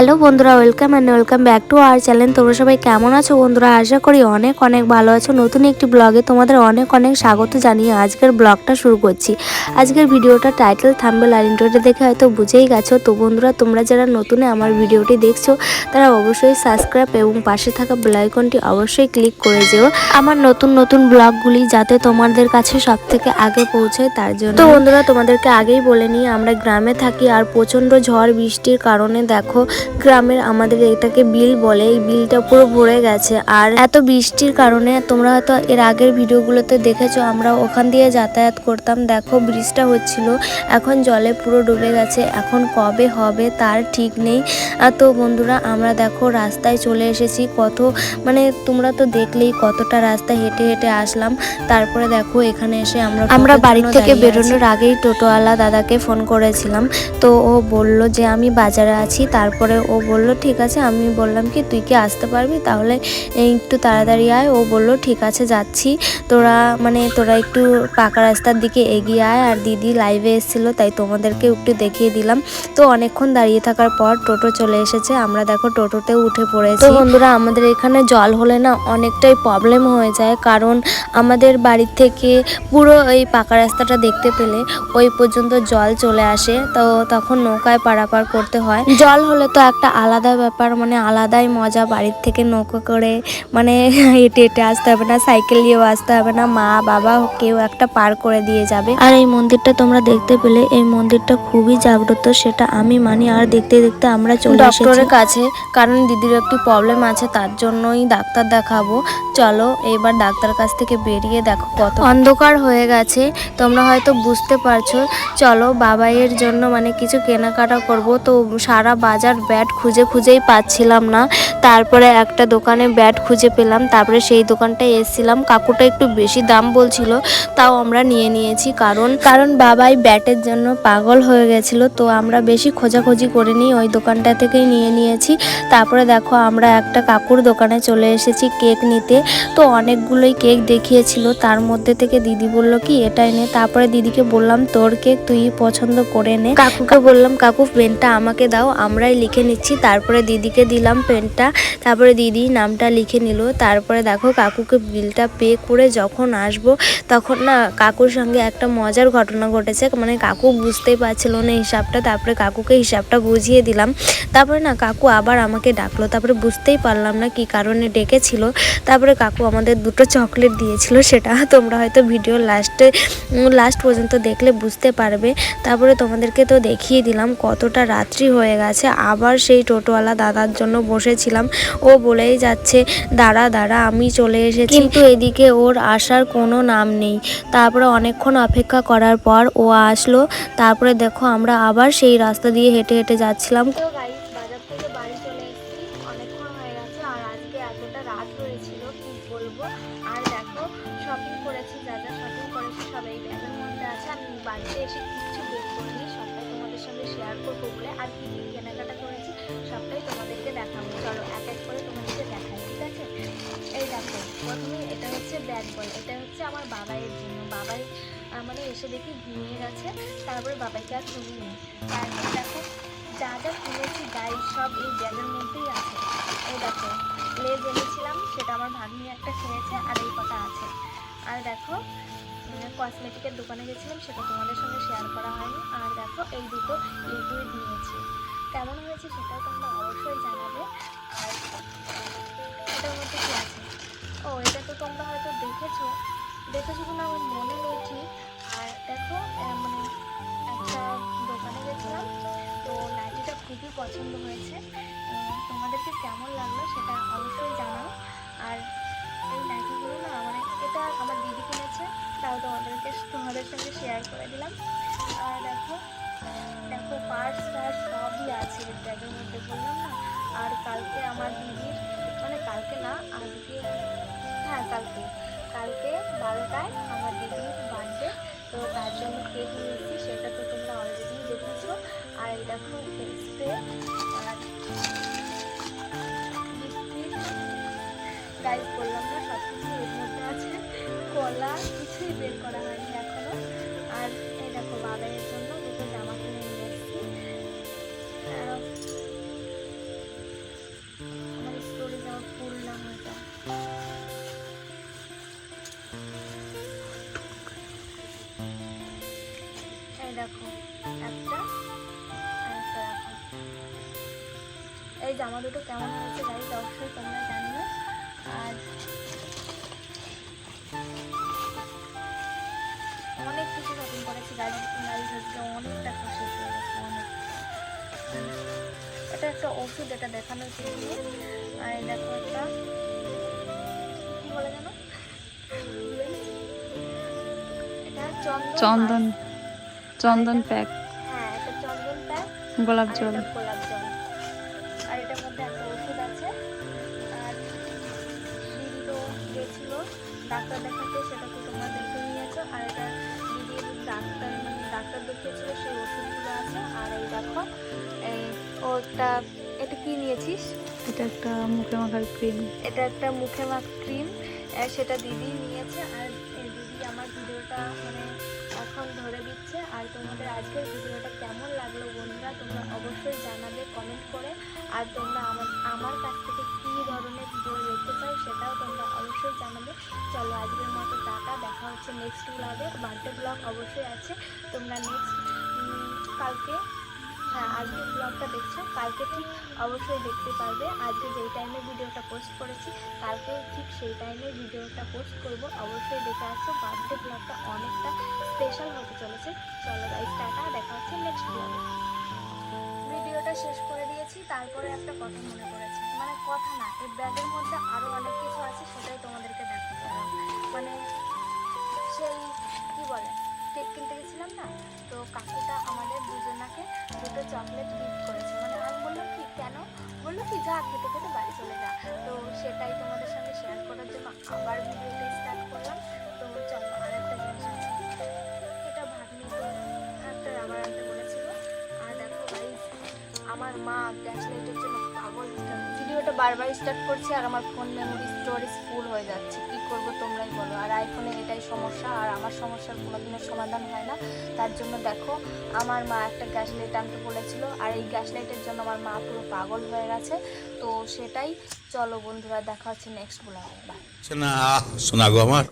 Hello বন্ধুরা, welcome back to our channel. তোমরা সবাই কেমন আছো বন্ধুরা? আশা করি অনেক ভালো আছো। নতুন একটি ব্লগে তোমাদের অনেক স্বাগত জানিয়ে আজকের ব্লগটা শুরু করছি। আজকের ভিডিওটা টাইটেল, থাম্বনেল আর ইন্ট্রোটা দেখে হয়তো বুঝেই গেছো। তো বন্ধুরা, তোমরা যারা নতুন আমার ভিডিওটি দেখছো তারা অবশ্যই সাবস্ক্রাইব এবং পাশে থাকা বেল আইকনটি অবশ্যই ক্লিক করে যেও, আমার নতুন ব্লগগুলি যাতে তোমাদের কাছে সব থেকে আগে পৌঁছায় তার জন্য। তো বন্ধুরা, তোমাদেরকে আগেই বলে নিই, আমরা গ্রামে থাকি আর প্রচণ্ড ঝড় বৃষ্টির কারণে দেখো গ্রামের আমাদের এটাকে বিল বলে, এই বিলটা পুরো ভরে গেছে। আর এত বৃষ্টির কারণে তোমরা হয়তো এর আগের ভিডিওগুলোতে দেখেছো আমরা ওখান দিয়ে যাতায়াত করতাম। দেখো ব্রিজটা হচ্ছিল, এখন জলে পুরো ডুবে গেছে। এখন কবে হবে তার ঠিক নেই। তো বন্ধুরা, আমরা দেখো রাস্তায় চলে এসেছি। তোমরা তো দেখলেই কতটা রাস্তা হেঁটে হেঁটে আসলাম। তারপরে দেখো এখানে এসে আমরা বাড়ি থেকে বেরোনোর আগেই টোটোওয়ালা দাদাকে ফোন করেছিলাম। তো ও বলল যে আমি বাজারে আছি। তারপরে ও বলল ঠিক আছে। আমি বললাম কি তুই কি আসতে পারবি, তাহলে একটু তাড়াতাড়ি আয়। ও বলল ঠিক আছে যাচ্ছি, তোরা একটু পাকা রাস্তার দিকে এগিয়ে আয়। আর দিদি লাইভে এসেছিলো, তাই তোমাদেরকে একটু দেখিয়ে দিলাম। তো অনেকক্ষণ দাঁড়িয়ে থাকার পর টোটো চলে এসেছে। আমরা দেখো টোটোতেও উঠে পড়েছি। তো বন্ধুরা, আমাদের এখানে জল হলে না অনেকটাই প্রবলেম হয়ে যায়, কারণ আমাদের বাড়ির থেকে পুরো এই পাকা রাস্তাটা দেখতে পেলে ওই পর্যন্ত জল চলে আসে। তো তখন নৌকায় পারাপার করতে হয়। জল হলে তো একটা আলাদা ব্যাপার, আলাদাই মজা। বাড়ির থেকে নৌকো করে হেঁটে হেঁটে আসতে হবে না, সাইকেল নিয়েও আসতে হবে না, মা বাবা কেউ একটা পার করে দিয়ে যাবে। আর এই মন্দিরটা তোমরা দেখতে পেলে, এই মন্দিরটা খুবই জাগ্রত, সেটা আমি মানি। আর দেখতে দেখতে আমরা চলে এসেছি ডক্টরের কাছে, কারণ দিদির একটি প্রবলেম আছে, তার জন্যই ডাক্তার দেখাবো। চলো এবার ডাক্তার কাছ থেকে বেরিয়ে দেখো কত অন্ধকার হয়ে গেছে, তোমরা হয়তো বুঝতে পারছো। চলো বাবাইয়ের জন্য কিছু কেনাকাটা করব। তো সারা বাজার ব্যাট খুঁজেই পাচ্ছিলাম না। তারপরে একটা দোকানে ব্যাট খুঁজে পেলাম, তারপরে সেই দোকানটায় এসেছিলাম। কাকুটা একটু বেশি দাম বলছিল, তাও আমরা নিয়েছি, কারণ বাবাই ব্যাটের জন্য পাগল হয়ে গেছিল। তো আমরা বেশি খোঁজাখুঁজি করিনি, ওই দোকানটা থেকেই নিয়েছি। তারপরে দেখো আমরা একটা কাকুর দোকানে চলে এসেছি কেক নিতে। তো অনেকগুলোই কেক দেখিয়েছিল, তার মধ্যে থেকে দিদি বলল কি এটাই নে। তারপরে দিদিকে বললাম তোর কেক তুই পছন্দ করে নে। কাকুকে বললাম কাকু পেনটা আমাকে দাও, আমরাই লিখে নিচ্ছি। তারপরে দিদিকে দিলাম পেনটা, তারপরে দিদি নামটা লিখে নিল। তারপরে দেখো কাকুকে বিলটা পে করে যখন আসবো, তখন না কাকুর সঙ্গে একটা মজার ঘটনা ঘটেছে। কাকু বুঝতেই পারছিল না হিসাবটা। তারপরে কাকুকে হিসাবটা বুঝিয়ে দিলাম। তারপরে না কাকু আবার আমাকে ডাকলো। তারপরে বুঝতেই পারলাম না কি কারণে ডেকেছিল। তারপরে কাকু আমাদের দুটো চকলেট দিয়েছিল, সেটা তোমরা হয়তো ভিডিও লাস্ট পর্যন্ত দেখলে বুঝতে পারবে। তারপরে তোমাদেরকে তো দেখিয়ে দিলাম কতটা রাত্রি হয়ে গেছে। আবার সেই টোটোওয়ালা দাদার জন্য বসেছিলাম। ও বলেই যাচ্ছে দাঁড়া আমি চলে এসেছি, কিন্তু এদিকে ওর আসার কোনো নাম নেই। তারপরে অনেকক্ষণ অপেক্ষা করার পর ও আসলো। তারপরে দেখো আমরা আবার সেই রাস্তা দিয়ে হেঁটে হেঁটে যাচ্ছিলাম। তো গাইস, বাজার থেকে বাড়ি চলে এসেছি, অনেকক্ষণ হয়ে গেছে। আর আজকে এতটা রাত হয়েছিল কি বলবো। আর দেখো শপিং করেছি, যা শপিং করেছি সব এই ব্যাগের মধ্যে আছে। আমি বাড়িতে এসে কিচ্ছু বের করিনি, সবটাই তোমাদের সঙ্গে শেয়ার করবো বলে। আর কি কি কেনাকাটা করেছি সবটাই তোমাদেরকে দেখাবো। চলো এক এক করে তোমাদেরকে দেখাই, ঠিক আছে? এই দেখো, প্রথমে এটা হচ্ছে ব্যাগ বল, এটা হচ্ছে আমার বাবাইয়ের জন্য। বাবাই এসে দেখি ঘুমিয়ে গেছে, তারপরে বাবাইকে আর শুনিনি। তারপরে দেখো যা কিনেছি গাই সব এই ব্যাগের মধ্যেই আছে। এই দেখো লেজ এনেছিলাম, সেটা আমার ভাগ্নি একটা কিনেছে, আর এই কটা আছে। আর দেখো কসমেটিকের দোকানে গেছিলাম, সেটা তোমাদের সঙ্গে শেয়ার করা হয়নি। আর দেখো এই দুটো লিকুইড নিয়েছি, কেমন হয়েছে সেটাও তোমরা অবশ্যই জানাবে। আর এটার মধ্যে কী আছে, ও এটা তো তোমরা হয়তো দেখেছো কিনা আমার মনে নেই ঠিক। আর দেখো একটা দোকানে গেছিলাম, তো নাইটিটা খুবই পছন্দ হয়েছে। তোমাদেরকে কেমন লাগলো সেটা অবশ্যই জানাও। আর এই নাইটিগুলো না এটা আমার দিদি কিনেছে, তাও তোমাদের সঙ্গে শেয়ার করে দিলাম। আর দেখো পার্স সবই আছে ব্যাগের মধ্যে, বললাম না। আর কালকে আমার দিদির কালকে না আজকে, হ্যাঁ কালকে 12টায় আমার দিদির বার্থডে। তো তার জন্য কেক নিয়ে এসেছি, সেটা তো তোমরা অলরেডি দেখেছো। আর এই দেখো স্প্রে আর বিস্কিট, গাইস বললাম না সব কিছু এর মধ্যে আছে। কলা কিছুই বের করা হয়নি এখনো। আর এই দেখো বাবাইয়ের জন্য দুটো জামা কিনে নিয়ে এসেছি। আর এই দেখো বাবাইয়ের জন্য দুটো জামা কিনে নিয়ে এসেছি, সেটা তোমাদের সঙ্গে শেয়ার করবো বলে। আর কি কি কেনাকাটা করেছি সবটাই তোমাদেরকে দেখাবো। চলো এক এক করে তোমাদেরকে দেখাই, ঠিক আছে? এই দেখো প্রথমে এটা হচ্ছে ব্যাগ বল, এটা হচ্ছে আমার বাবাইয়ের জন্য। বাবাই এসে দেখি ঘুমিয়ে গেছে, তারপরে বাবাইকে আর শুনিনি। জামা দুটো কেমন হয়েছে গাইজ অবশ্যই তোমরা জানিও। আর অনেক কিছু শপিং করেছি গাড়ি আজকে অনেকটা খুশি হয়ে গেছে অনেক। এটা একটা ওষুধ, এটা দেখানোর জন্য। আর দেখো একটা কি বলে জানো, এটা চন্দন চন্দন প্যাক। হ্যাঁ, এটা চন্দন প্যাক, গোলাপ জল। আর এটার মধ্যে একটা ওষুধ আছে। আর দিদি তো গেছিল ডাক্তার দেখাতে, সেটা তো তোমরা দেখে নিয়েছো। আর এটা দিদির ডাক্তার দেখিয়েছিল, সেই ওষুধগুলো আছে। আর এই দেখো এটা কি নিয়েছিস? এটা একটা মুখে মাখার ক্রিম। এটা একটা মুখে মাখার ক্রিম, সেটা দিদি নিয়েছে। আর দিদি আমার ভিডিওটা মানে এখন ধরে দিচ্ছে। আর তোমাদের আজকের ভিডিওটা কেমন লাগলো বন্ধুরা তোমরা অবশ্যই জানাবে কমেন্ট করে। আর তোমরা আমার কাছ থেকে কী ধরনের ভিডিও দেখতে চাও সেটাও তোমরা অবশ্যই জানাবে। চলো আজকের মতো টাটা, দেখা হচ্ছে নেক্সট ব্লগে। বার্থডে ব্লগ অবশ্যই আছে, তোমরা নেক্সট কালকে, হ্যাঁ আজকের ব্লগটা দেখছো, কালকে ঠিক অবশ্যই দেখতে পারবে। আজকে যেই টাইমে ভিডিওটা পোস্ট করেছি কালকেও ঠিক সেই টাইমে ভিডিওটা পোস্ট করব, অবশ্যই দেখে আসো। বার্থডে ব্লগটা অনেকটা স্পেশাল হতে চলেছে। চলো গাইস টাটা, দেখা হচ্ছে নেক্সট ব্লগে। ভিডিওটা শেষ করে দিয়েছি, তারপরে একটা কথা মনে পড়েছে, মানে কথা না, এই ব্যাগের মধ্যে আরও অনেক কিছু আছে, সেটাই তোমাদেরকে দেখাতে হবে। মানে সেই কি বলে কেক কিনতে গেছিলাম না, তো কাকুটা আমাদের দুজনাকে দুটো চকলেট গিফট করেছে। মানে আমি বললাম কি কেন, বললো কি যা খেতে খেতে বাড়ি চলে যা। তো সেটাই তোমাদের সঙ্গে শেয়ার করার জন্য আবার ভিডিওটা স্টার্ট করলাম। তো চলো আর একটা জিনিস আছে, এটা ভাগ্নি তো একটা রাবার আনতে বলেছিল। আর দেখো গাইস আমার মা গ্যাস লাইটের জন্য পাগল। ভিডিওটা বারবার স্টার্ট করছে আর আমার ফোন মেমোরি স্টোরেজ ফুল হয়ে যাচ্ছে, কি করব তোমরাই বলো। আর আইফোনে এটাই সমস্যা, আর আমার সমস্যার কোনোদিনের সমাধান হয় না। তার জন্য দেখো আমার মা একটা গ্যাস লাইট আনতে বলেছিল, আর এই গ্যাস লাইটের জন্য আমার মা পুরো পাগল হয়ে গেছে। তো সেটাই, চলো বন্ধুরা দেখা হচ্ছে নেক্সট ব্লগে। বাই। শোনা গো আমার।